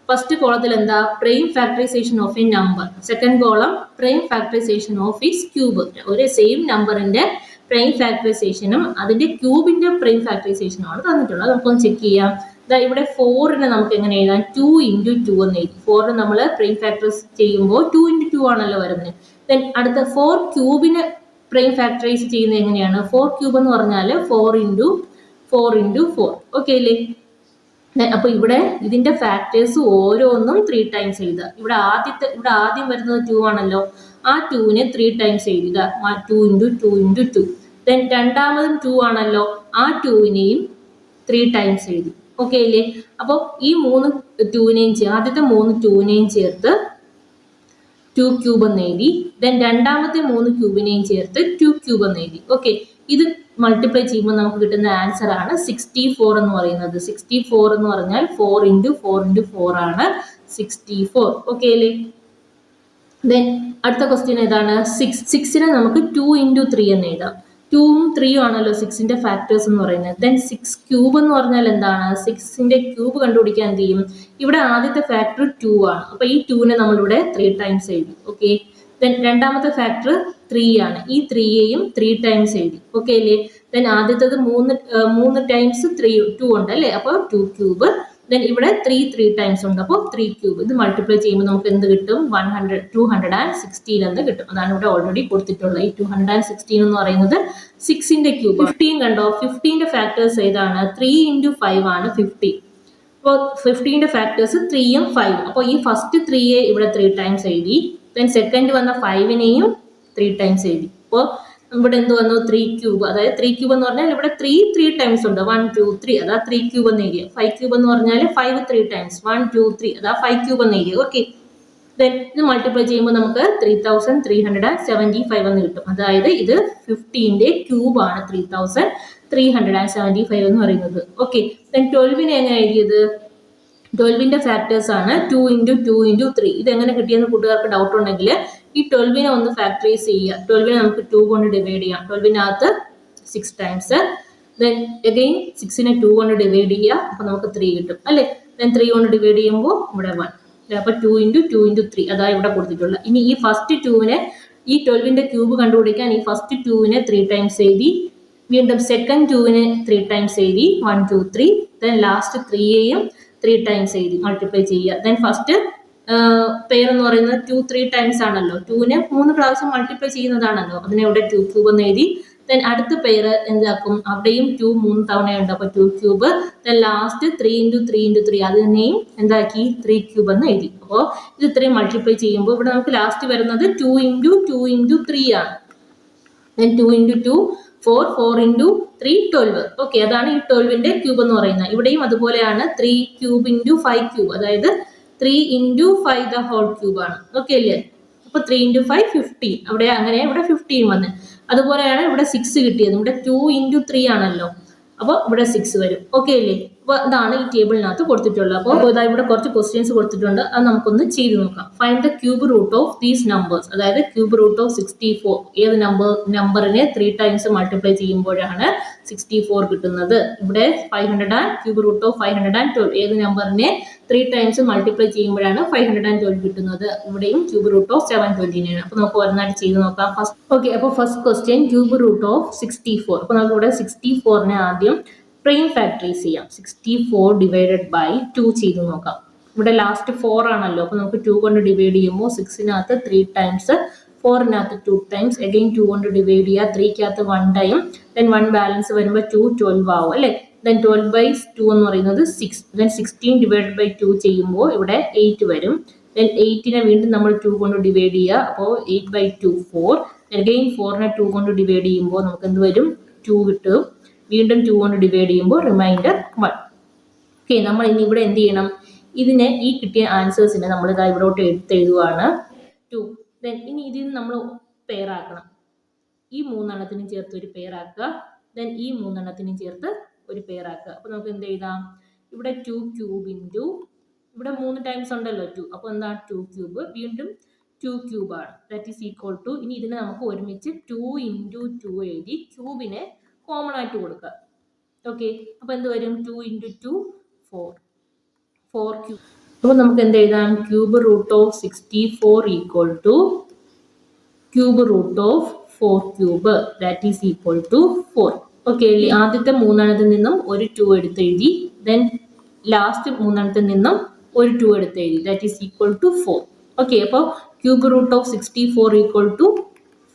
ഫസ്റ്റ് കോളത്തിൽ എന്താ? Prime factorisation of A number. Second column prime factorisation of its cube. ഒരു സെയിം നമ്പറിന്റെ പ്രൈം ഫാക്ടറൈസേഷനും അതിന്റെ ക്യൂബിന്റെ പ്രൈം ഫാക്ടറൈസേഷനും ആണ് തന്നിട്ടുള്ളത്. നമുക്കൊന്ന് ചെക്ക് ചെയ്യാം. ഇവിടെ 4നെ നമുക്ക് എങ്ങനെ എഴുതാം? 2 × 2 എന്ന് എഴുതി. 4നെ നമ്മൾ പ്രൈം ഫാക്ടറൈസ് ചെയ്യുമ്പോൾ 2 × 2 ആണല്ലോ വരുന്നത്. ദെൻ അടുത്ത 4 ക്യൂബിന് പ്രൈം ഫാക്ടറൈസ് ചെയ്യുന്നത് എങ്ങനെയാണ്? 4 ക്യൂബ് എന്ന് പറഞ്ഞാൽ 4 × 4 × 4. ഓക്കെ അല്ലേ? അപ്പോൾ ഇവിടെ ഇതിന്റെ ഫാക്ടേഴ്സ് ഓരോന്നും 3 ടൈംസ് എഴുതുക. ഇവിടെ ആദ്യം വരുന്നത് 2 ആണല്ലോ, ആ 2നെ 3 ടൈംസ് എഴുതുക. 2 × 2 × 2. ദെൻ രണ്ടാമതും 2 ആണല്ലോ, ആ 2നെയും 3 ടൈംസ് എഴുതി. ഓക്കെ അല്ലേ? അപ്പോൾ ഈ 3 2നെയും ആദ്യത്തെ 3 2നെയും ചേർത്ത് 2 ക്യൂബ് എന്ന് എഴുതി. ദെൻ രണ്ടാമത്തെ 3 ക്യൂബിനെയും ചേർത്ത് 2 ക്യൂബ് എന്ന് എഴുതി. ഓക്കെ, ഇത് മൾട്ടിപ്ലൈ ചെയ്യുമ്പോൾ നമുക്ക് കിട്ടുന്ന ആൻസർ ആണ് 64 എന്ന് പറയുന്നത്. 64 എന്ന് പറഞ്ഞാൽ 4 × 4 × 4 ആണ് 64. ഓക്കെ അല്ലേ? ദെൻ അടുത്ത ക്വസ്റ്റ്യൻ ഏതാണ്? 6നെ നമുക്ക് 2 × 3 എന്ന് എഴുതാം. 2ഉം 3ഉം ആണല്ലോ 6ന്റെ ഫാക്ടേഴ്സ് എന്ന് പറയുന്നത്. ദെൻ 6 ക്യൂബ് എന്ന് പറഞ്ഞാൽ എന്താണ്? 6ന്റെ ക്യൂബ് കണ്ടുപിടിക്കാൻ എന്ത് ചെയ്യും? ഇവിടെ ആദ്യത്തെ ഫാക്ടർ 2 ആണ്, അപ്പൊ ഈ 2നെ നമ്മളിവിടെ 3 ടൈംസ് എഴുതി. ഓക്കെ, ദെൻ രണ്ടാമത്തെ ഫാക്ടർ 3 ആണ്, ഈ 3യെയും 3 ടൈംസ് എഴുതി. ഓക്കെ അല്ലേ? ദെൻ ആദ്യത്തേത് 3 ടൈംസ് 2 ഉണ്ട് അല്ലേ, അപ്പോൾ 2 ക്യൂബ്. ദെൻ ഇവിടെ 3 ടൈംസ് ഉണ്ട്, അപ്പോൾ 3 ക്യൂബ്. ഇത് മൾട്ടിപ്ലൈ ചെയ്യുമ്പോൾ നമുക്ക് എന്ത് കിട്ടും? 216 എന്ന് കിട്ടും. അതാണ് ഇവിടെ ഓൾറെഡി കൊടുത്തിട്ടുള്ളത്. ഈ 216 എന്ന് പറയുന്നത് 6ന്റെ ക്യൂബ്. 15 കണ്ടോ? 15ന്റെ ഫാക്ടേഴ്സ് ഏതാണ്? 3 × 5 ആണ് 50. അപ്പോൾ 15ന്റെ ഫാക്ടേഴ്സ് 3ഉം 5ഉം. അപ്പോൾ ഈ ഫസ്റ്റ് 3യെ ഇവിടെ 3 ടൈംസ് എഴുതി. ദെൻ സെക്കൻഡ് വന്ന 5നെയും 3 ടൈംസ് എഴുതി. അപ്പോൾ ഇവിടെ എന്ത് വന്നു? 3 ക്യൂബ്. അതായത് 3 ക്യൂബ് എന്ന് പറഞ്ഞാൽ ഇവിടെ 3 ടൈംസ് ഉണ്ട്. 1 2 3, അതാ 3 ക്യൂബ് എന്ന് എഴുതിയ. 5 ക്യൂബ് എന്ന് പറഞ്ഞാൽ 5 3 ടൈംസ്. 1 2 3, അതാ 5 ക്യൂബ് എന്ന് എഴുതിയ. ഓക്കെ, ദെൻ ഇത് മൾട്ടിപ്ലൈ ചെയ്യുമ്പോൾ നമുക്ക് 3375 എന്ന് കിട്ടും. അതായത് ഇത് 15ന്റെ ക്യൂബ് ആണ് 3375 എന്ന് പറയുന്നത്. ഓക്കെ, ദെൻ 12നെ എങ്ങനെ എഴുതിയത്? 12ന്റെ ഫാക്ടേഴ്സ് ആണ് 2 × 2 × 3. ഇത് എങ്ങനെ കിട്ടിയെന്ന് കൂട്ടുകാർക്ക് ഡൗട്ട് ഉണ്ടെങ്കിൽ ഈ 12നെ ഒന്ന് ഫാക്ടറൈസ് ചെയ്യുക. 12നെ നമുക്ക് 2 കൊണ്ട് ഡിവൈഡ് ചെയ്യാം. 12നകത്ത് 6 ടൈംസ്. ദെൻ അഗെയിൻ 6നെ 2 കൊണ്ട് ഡിവൈഡ് ചെയ്യുക, അപ്പോൾ നമുക്ക് 3 കിട്ടും അല്ലേ. ദെൻ 3 കൊണ്ട് ഡിവൈഡ് ചെയ്യുമ്പോൾ ഇവിടെ 1. അപ്പോൾ 2 × 2 × 3 അതാ ഇവിടെ കൊടുത്തിട്ടുള്ളത്. ഇനി ഈ ഫസ്റ്റ് 2നെ, ഈ 12ന്റെ ക്യൂബ് കണ്ടുപിടിക്കാൻ ഈ ഫസ്റ്റ് 2നെ 3 ടൈംസ് എഴുതി. വീണ്ടും സെക്കൻഡ് 2നെ 3 ടൈംസ് എഴുതി. 1 2 3. ദെൻ ലാസ്റ്റ് 3യെയും 3 ടൈംസ് എഴുതി മൾട്ടിപ്ലൈ ചെയ്യുക. ദെൻ ഫസ്റ്റ് പെയർ എന്ന് പറയുന്നത് 2 3 ടൈംസ് ആണല്ലോ. 2നെ 3 പ്രാവശ്യം മൾട്ടിപ്ലൈ ചെയ്യുന്നതാണല്ലോ, അതിനെ ഇവിടെ 2 ക്യൂബ് എന്ന് എഴുതി. ദെൻ അടുത്ത പെയർ എന്താക്കും? അവിടെയും 2 3 തവണയുണ്ട്, അപ്പോൾ 2 ക്യൂബ്. ദെൻ ലാസ്റ്റ് 3 × 3 × 3, അതിനെയും എന്താക്കി? 3 ക്യൂബ് എന്ന് എഴുതി. അപ്പോൾ ഇത് ഇത്രയും മൾട്ടിപ്ലൈ ചെയ്യുമ്പോൾ ഇവിടെ നമുക്ക് ലാസ്റ്റ് വരുന്നത് 2 × 2 × 3 ആണ്. ദെൻ 2 × 2 4, 4 × 3 12. ഓക്കെ, അതാണ് ഈ 12ന്റെ ക്യൂബ് എന്ന് പറയുന്നത്. ഇവിടെയും അതുപോലെയാണ് 3 ക്യൂബ് × 5 ക്യൂബ്, അതായത് 3 × 5 ദ ഹോൾ ക്യൂബ് ആണ്. ഓക്കെ അല്ലേ? അപ്പോൾ 3 × 5 15. അവിടെ അങ്ങനെ ഇവിടെ 15 വന്ന്. അതുപോലെയാണ് ഇവിടെ 6 കിട്ടിയത്. ഇവിടെ 2 × 3 ആണല്ലോ, അപ്പോൾ ഇവിടെ 6 വരും. ഓക്കെ അല്ലേ? അപ്പോൾ ഇതാണ് ഈ ടേബിളിനകത്ത് കൊടുത്തിട്ടുള്ളത്. അപ്പോൾ ഇതാ ഇവിടെ കുറച്ച് ക്വസ്റ്റ്യൻസ് കൊടുത്തിട്ടുണ്ട്, അത് നമുക്കൊന്ന് ചെയ്ത് നോക്കാം. Find the cube root of these numbers. അതായത് ക്യൂബ് റൂട്ട് ഓഫ് 64. ഏത് നമ്പറിനെ 3 ടൈംസ് മൾട്ടിപ്ലൈ ചെയ്യുമ്പോഴാണ് 64 കിട്ടുന്നത്? ഇവിടെ ക്യൂബ് റൂട്ട് ഓഫ് 512. ഏത് നമ്പറിനെ 3 ടൈംസ് മൾട്ടിപ്ലൈ ചെയ്യുമ്പോഴാണ് 512 കിട്ടുന്നത്? ഇവിടെയും ക്യൂബ് റൂട്ട് ഓഫ് 720 ആണ്. അപ്പോൾ നമുക്ക് ഒരെണ്ണമായിട്ട് ചെയ്ത് നോക്കാം. ഓക്കെ, അപ്പോൾ first question cube root of 64. അപ്പോൾ നമുക്ക് ഇവിടെ 64നെ ആദ്യം പ്രൈം ഫാക്ടറൈസ് ചെയ്യാം. 64 ഡിവൈഡഡ് ബൈ 2 ചെയ്ത് നോക്കാം. ഇവിടെ ലാസ്റ്റ് 4 ആണല്ലോ, അപ്പോൾ നമുക്ക് 2 കൊണ്ട് ഡിവൈഡ് ചെയ്യുമ്പോൾ 6നകത്ത് 3 ടൈംസ്, 4നകത്ത് 2 ടൈംസ്, അഗെയിൻ 2 കൊണ്ട് ഡിവൈഡ് ചെയ്യുക. 3കകത്ത് 1 ടൈം, ദെൻ 1 ബാലൻസ് വരുമ്പോൾ 2 12 ആവും അല്ലേ. ദെൻ 12/2 എന്ന് പറയുന്നത് 6. ദെൻ 16 ഡിവൈഡ് ബൈ 2 ചെയ്യുമ്പോൾ ഇവിടെ 8 വരും. ദെൻ 8നെ വീണ്ടും നമ്മൾ 2 കൊണ്ട് ഡിവൈഡ് ചെയ്യുക, അപ്പോൾ 8/2 4. അഗെയിൻ 4നെ 2 കൊണ്ട് ഡിവൈഡ് ചെയ്യുമ്പോൾ നമുക്ക് എന്ത് വരും? 2 കിട്ടും. വീണ്ടും 2 കൊണ്ട് ഡിവൈഡ് ചെയ്യുമ്പോൾ റിമൈൻഡർ 1. ഓക്കെ, നമ്മൾ ഇനി ഇവിടെ എന്ത് ചെയ്യണം? ഇതിനെ ഈ കിട്ടിയ ആൻസേഴ്സിനെ നമ്മൾ ഇതാ ഇവിടോട്ട് എഴുതുവാണ് 2. ദെൻ ഇനി ഇതിന് നമ്മൾ പെയർ ആക്കണം. ഈ 3 എണ്ണത്തിനും ചേർത്ത് ഒരു പെയർ ആക്കുക. ദെൻ ഈ 3 എണ്ണത്തിനും ചേർത്ത് ഒരു പെയർ ആക്കുക. അപ്പോൾ നമുക്ക് എന്ത് എഴുതാം? ഇവിടെ 2 ക്യൂബ് ഇൻറ്റു, ഇവിടെ 3 ടൈംസ് ഉണ്ടല്ലോ 2, അപ്പോൾ എന്താണ് 2 ക്യൂബ്, വീണ്ടും 2 ക്യൂബ് ആണ്. ദാറ്റ് ഈസ് ഈക്വൽ ടു, ഇനി ഇതിനെ നമുക്ക് ഒരുമിച്ച് 2 × 2 എഴുതി ക്യൂബിനെ കോമൺ ആയിട്ട് കൊടുക്കുക. ഓക്കെ, അപ്പോൾ എന്ത് വരും? 2 × 2 4 ക്യൂബ്. അപ്പോൾ നമുക്ക് എന്ത് എഴുതാം? Cube root of 64 equal to cube root of 4 cube, that is equal to 4. Okay, ആദ്യത്തെ 3 എണ്ണത്തിൽ നിന്നും ഒരു 2 എടുത്ത് എഴുതി. ദെൻ ലാസ്റ്റ് 3 എണ്ണത്തിൽ നിന്നും ഒരു 2 എടുത്ത് എഴുതി. That is equal to 4. Okay, അപ്പോൾ cube root of 64 equal to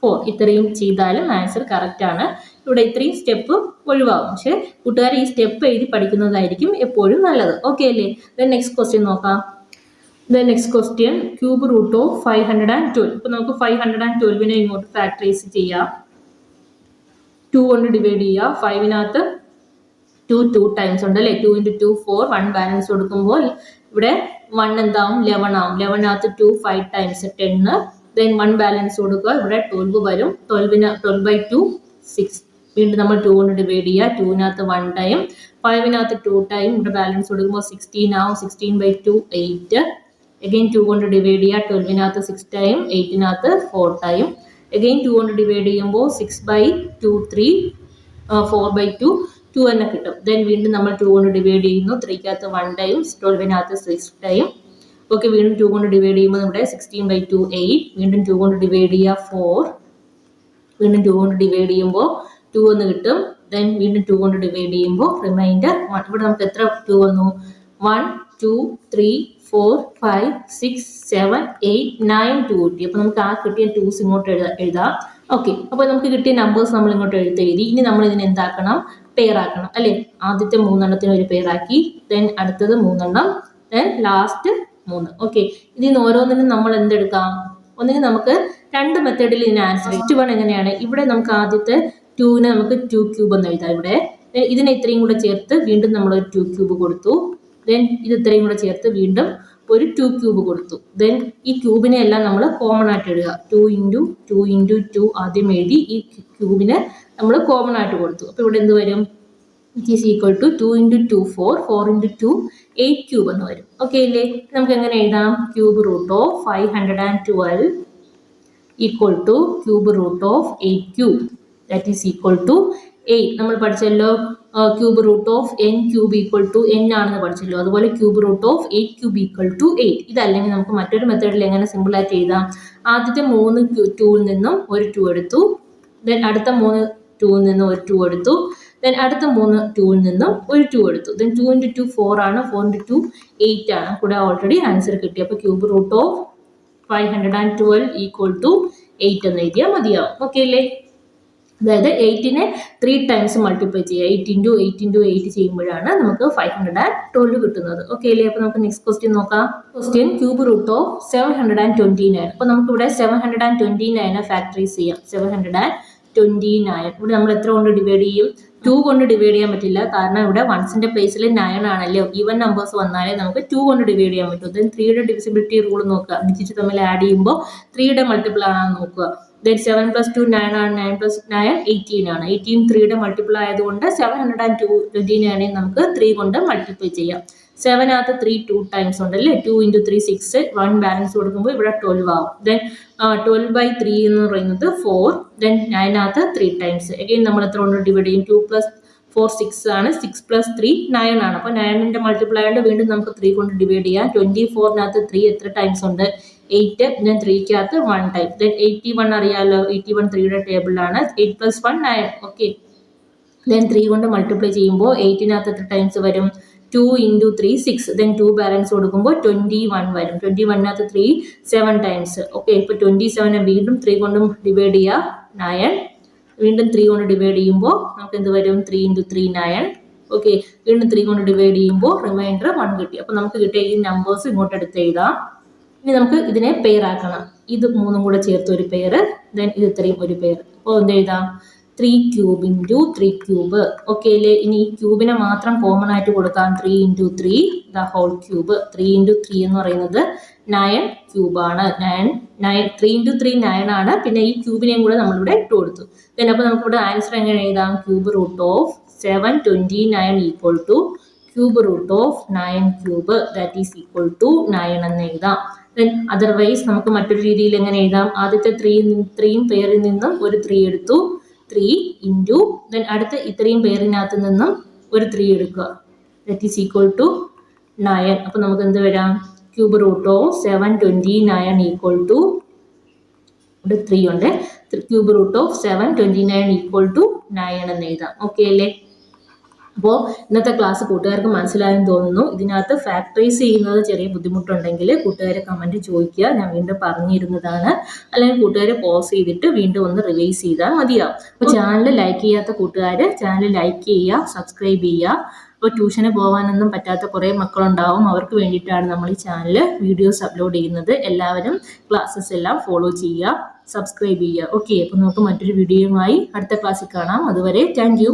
4. ഇത്രയും ചെയ്താലും ആൻസർ കറക്റ്റ് ആണ്. ഇവിടെ ഇത്രയും സ്റ്റെപ്പ് ഒഴിവാകും. പക്ഷേ കൂട്ടുകാർ ഈ സ്റ്റെപ്പ് എഴുതി പഠിക്കുന്നതായിരിക്കും എപ്പോഴും നല്ലത്. ഓക്കെ അല്ലേ? നെക്സ്റ്റ് ക്വസ്റ്റ്യൻ നോക്കാം. Next question cube root of 512. ഇപ്പൊ നമുക്ക് 512 ഇങ്ങോട്ട് ഫാക്ടറൈസ് ചെയ്യാം. 2 കൊണ്ട് ഡിവൈഡ് ചെയ്യുക. 5നകത്ത് 2 ടൈംസ് ഉണ്ട് അല്ലേ? 2 × 2 4. 1 ബാലൻസ് കൊടുക്കുമ്പോൾ ഇവിടെ 1 എന്താവും? 11 ആവും. 11നകത്ത് 2 5 ടൈംസ് 10. ദെൻ 1 ബാലൻസ് കൊടുക്കുക. ഇവിടെ 12 വരും. 12/2 6. വീണ്ടും നമ്മൾ 2 കൊണ്ട് ഡിവൈഡ് ചെയ്യുക. 2നകത്ത് 1 ടൈം. 5നകത്ത് 2 ടൈം. ഇവിടെ ബാലൻസ് കൊടുക്കുമ്പോൾ 16 ആവും. 16/2 8. അഗെയിൻ 2 കൊണ്ട് ഡിവൈഡ് ചെയ്യുക. 12നകത്ത് 6 ടൈം. 8നകത്ത് 4 ടൈം. അഗെയിൻ 2 കൊണ്ട് ഡിവൈഡ് ചെയ്യുമ്പോൾ 6/2 3. 4/2 2 തന്നെ കിട്ടും. ദെൻ വീണ്ടും നമ്മൾ 2 കൊണ്ട് ഡിവൈഡ് ചെയ്യുന്നു. 3കകത്ത് 1 ടൈം. 12നകത്ത് 6 ടൈം. ഓക്കെ, വീണ്ടും 2 കൊണ്ട് ഡിവൈഡ് ചെയ്യുമ്പോൾ ഇവിടെ 16/2 8. വീണ്ടും 2 കൊണ്ട് ഡിവൈഡ് ചെയ്യുക 4. വീണ്ടും 2 കൊണ്ട് ഡിവൈഡ് ചെയ്യുമ്പോൾ 2 എന്ന് കിട്ടും. ദെൻ വീണ്ടും 2 കൊണ്ട് ഡിവൈഡ് ചെയ്യുമ്പോൾ റിമൈൻഡർ 1. ഇവിടെ നമുക്ക് എത്ര 2 വന്നു? 1 2 3 4 5 6 7 8 9 2 കിട്ടി. അപ്പോൾ നമുക്ക് ആ കിട്ടിയ 2s ഇങ്ങോട്ട് എഴുതാം. ഓക്കെ, അപ്പോൾ നമുക്ക് കിട്ടിയ നമ്പേഴ്സ് നമ്മൾ ഇങ്ങോട്ട് എഴുതി. ഇനി നമ്മൾ ഇതിനെ എന്താക്കണം? പെയർ ആക്കണം അല്ലേ? ആദ്യത്തെ 3 എണ്ണത്തിന് ഒരു പെയറാക്കി. ദെൻ അടുത്തത് 3 എണ്ണം. Then last 3. ഓക്കെ, ഇതിൽ നിന്ന് ഓരോന്നിനും നമ്മൾ എന്തെടുക്കാം? ഒന്നിന് നമുക്ക് 2 മെത്തേഡിൽ ഇതിന് ആൻസർ. ഫസ്റ്റ് വൺ എങ്ങനെയാണ്? ഇവിടെ നമുക്ക് ആദ്യത്തെ 2നെ നമുക്ക് 2 ക്യൂബ് എന്ന് എഴുതാം. ഇവിടെ ഇതിനെ ഇത്രയും കൂടെ ചേർത്ത് വീണ്ടും നമ്മൾ ഒരു 2 ക്യൂബ് കൊടുത്തു. ദെൻ ഇത് ഇത്രയും കൂടെ ചേർത്ത് വീണ്ടും ഒരു 2 ക്യൂബ് കൊടുത്തു. ദെൻ ഈ ക്യൂബിനെ എല്ലാം നമ്മൾ കോമൺ ആയിട്ട് എഴുതുക. 2 × 2 × 2 ആദ്യം എഴുതി ഈ ക്യൂബിനെ നമ്മൾ കോമൺ ആയിട്ട് കൊടുത്തു. അപ്പോൾ ഇവിടെ എന്ത് വരും? It is equal to 2 × 2 4 4 × 2 8 cube എന്ന് വരും. ഓക്കെ അല്ലേ? നമുക്ക് എങ്ങനെ എഴുതാം? Cube root of 512 equal to cube root of 8 cube. That is equal to 8. നമ്മൾ പഠിച്ചല്ലോ cube root of n cube equal to n ആണെന്ന് പഠിച്ചല്ലോ. അതുപോലെ cube root of 8 cube equal to 8. ഇതല്ലെങ്കിൽ നമുക്ക് മറ്റൊരു മെത്തേഡിൽ എങ്ങനെ സിമ്പിളായിട്ട് എഴുതാം? ആദ്യത്തെ 3 2ൽ നിന്നും ഒരു 2 എടുത്തു. ദെൻ അടുത്ത 3 2ൽ നിന്നും ഒരു 2 എടുത്തു. ദെൻ അടുത്ത 3 2ൽ നിന്നും ഒരു 2 എടുത്തു. ദെൻ 2 × 2 4 ആണ്. 4 × 2 8 ആണ്. കൂടെ ഓൾറെഡി ആൻസർ കിട്ടി. അപ്പോൾ cube root of 512 equal to 8 എന്ന് എഴുതിയാൽ മതിയാവും. ഓക്കെ അല്ലേ? അതായത് 8നെ 3 ടൈംസ് മൾട്ടിപ്ലൈ ചെയ്യുക. 8 × 8 × 8 ചെയ്യുമ്പോഴാണ് നമുക്ക് 512 കിട്ടുന്നത്. ഓക്കെ അല്ലേ? അപ്പോൾ നമുക്ക് നെക്സ്റ്റ് ക്വസ്റ്റ്യൻ നോക്കാം. Question cube root of 729. അപ്പോൾ നമുക്കിവിടെ 729 ഫാക്ടറൈസ് ചെയ്യാം. 729. ഇവിടെ നമ്മൾ എത്ര കൊണ്ട് ഡിവൈഡ് ചെയ്യും? 2 കൊണ്ട് ഡിവൈഡ് ചെയ്യാൻ പറ്റില്ല. കാരണം ഇവിടെ വൺസിന്റെ പ്ലേസിൽ 9 ആണല്ലോ. ഈവൻ നമ്പേഴ്സ് വന്നാലേ നമുക്ക് 2 കൊണ്ട് ഡിവൈഡ് ചെയ്യാൻ പറ്റും. ദെൻ 3യുടെ ഡിവിസിബിലിറ്റി റൂൾ നോക്കുക. ഡിജിറ്റ് തമ്മിൽ ആഡ് ചെയ്യുമ്പോൾ 3യുടെ മൾട്ടിപ്പിൾ ആണെന്ന് നോക്കുക. ദെൻ 7 + 2 9 ആണ്. 9 + 9 18 ആണ്. 18 3യുടെ മൾട്ടിപ്പിൾ ആയതുകൊണ്ട് 729 നമുക്ക് 3 കൊണ്ട് മൾട്ടിപ്ലൈ ചെയ്യാം. 7നകത്ത് 3 2 ടൈംസ് ഉണ്ടല്ലേ? 2 × 3 6. 1 ബാലൻസ് കൊടുക്കുമ്പോൾ ഇവിടെ 12 ആവും. ദെൻ 12/3 എന്ന് പറയുന്നത് 4. Then 9നകത്ത് 3 times. അഗെയിൻ നമ്മൾ എത്ര കൊണ്ട് ഡിവൈഡ് ചെയ്യും? 2 + 4 6 ആണ്. 6 + 3 9 ആണ്. അപ്പോൾ 9ന്റെ മൾട്ടിപ്പിൾ ആയതുകൊണ്ട് വീണ്ടും നമുക്ക് 3 കൊണ്ട് ഡിവൈഡ് ചെയ്യാം. 24നകത്ത് 3 എത്ര ടൈംസ് ഉണ്ട്? 8. Then 3കകത്ത് 1 time. ദെൻ 81 അറിയാമല്ലോ. 81 3യുടെ ടേബിളിലാണ്. 8 + 1 9. ഓക്കെ, ദെൻ 3 കൊണ്ട് മൾട്ടിപ്ലൈ ചെയ്യുമ്പോൾ 8നകത്ത് എത്ര ടൈംസ് വരും? 2 × 3 6. ദെൻ 2 ബാലൻസ് കൊടുക്കുമ്പോൾ 21 വരും. 21നകത്ത് 3 7 ടൈംസ്. ഓക്കെ, ഇപ്പോൾ 27നെ വീണ്ടും 3 കൊണ്ടും ഡിവൈഡ് ചെയ്യുക. 9. വീണ്ടും 3 കൊണ്ട് ഡിവൈഡ് ചെയ്യുമ്പോൾ നമുക്ക് എന്ത് വരും? 3 × 3 9. ഓക്കെ, വീണ്ടും 3 കൊണ്ട് ഡിവൈഡ് ചെയ്യുമ്പോൾ റിമൈൻഡർ 1 കിട്ടി. അപ്പോൾ നമുക്ക് കിട്ടിയ ഈ നമ്പേഴ്സ് ഇങ്ങോട്ട് എടുത്ത് എഴുതാം. ഇനി നമുക്ക് ഇതിനെ പെയർ ആക്കണം. ഇത് 3 കൂടെ ചേർത്ത് ഒരു പെയർ. ദെൻ ഇത് ഇത്രയും ഒരു പെയർ. അപ്പോൾ എന്ത് എഴുതാം? 3 ക്യൂബ് × 3 ക്യൂബ്. ഓക്കെ അല്ലേ? ഇനി ഈ ക്യൂബിനെ മാത്രം കോമൺ ആയിട്ട് കൊടുക്കാം. 3 × 3 ദ ഹോൾ ക്യൂബ്. 3 × 3 എന്ന് പറയുന്നത് 9 ക്യൂബാണ്. 3 × 3 9 ആണ്. പിന്നെ ഈ ക്യൂബിനെയും കൂടെ നമ്മളിവിടെ ഇട്ട് കൊടുത്തു. ദെൻ അപ്പോൾ നമുക്കിവിടെ ആൻസർ എങ്ങനെ എഴുതാം? Cube root of 729 equal to cube root of 9 cube. That is equal to 9 എന്ന് എഴുതാം. ദെൻ അതർവൈസ് നമുക്ക് മറ്റൊരു രീതിയിൽ എങ്ങനെ എഴുതാം? ആദ്യത്തെ 3 പെയറിൽ നിന്നും ഒരു 3 എടുത്തു. 3 ഇൻറ്റു ദെൻ അടുത്ത ഇത്രയും പെയറിനകത്ത് നിന്നും ഒരു 3 എടുക്കുക. That is equal to 9. അപ്പോൾ നമുക്ക് എന്ത് വരാം? Cube root of 729 equal to ഇവിടെ 3 ഉണ്ട്. Cube root of 729 equal to 9 എന്ന് എഴുതാം. ഓക്കെ അല്ലേ? അപ്പോൾ ഇന്നത്തെ ക്ലാസ് കൂട്ടുകാർക്ക് മനസ്സിലായെന്ന് തോന്നുന്നു. ഇതിനകത്ത് ഫാക്ടറൈസ് ചെയ്യുന്നത് ചെറിയ ബുദ്ധിമുട്ടുണ്ടെങ്കിൽ കൂട്ടുകാർ കമൻറ്റ് ചോദിക്കുക, ഞാൻ വീണ്ടും പറഞ്ഞിരുന്നതാണ്. അല്ലെങ്കിൽ കൂട്ടുകാർ പോസ് ചെയ്തിട്ട് വീണ്ടും ഒന്ന് റിവൈസ് ചെയ്താൽ മതിയാവും. അപ്പോൾ ചാനൽ ലൈക്ക് ചെയ്യാത്ത കൂട്ടുകാർ ചാനൽ ലൈക്ക് ചെയ്യുക, സബ്സ്ക്രൈബ് ചെയ്യുക. അപ്പോൾ ട്യൂഷന് പോകാനൊന്നും പറ്റാത്ത കുറേ മക്കളുണ്ടാവും, അവർക്ക് വേണ്ടിയിട്ടാണ് നമ്മൾ ഈ ചാനൽ വീഡിയോസ് അപ്ലോഡ് ചെയ്യുന്നത്. എല്ലാവരും ക്ലാസ്സസ് എല്ലാം ഫോളോ ചെയ്യുക, സബ്സ്ക്രൈബ് ചെയ്യുക. ഓക്കെ, അപ്പോൾ നമുക്ക് മറ്റൊരു വീഡിയോയുമായി അടുത്ത ക്ലാസ്സിൽ കാണാം. അതുവരെ താങ്ക് യു.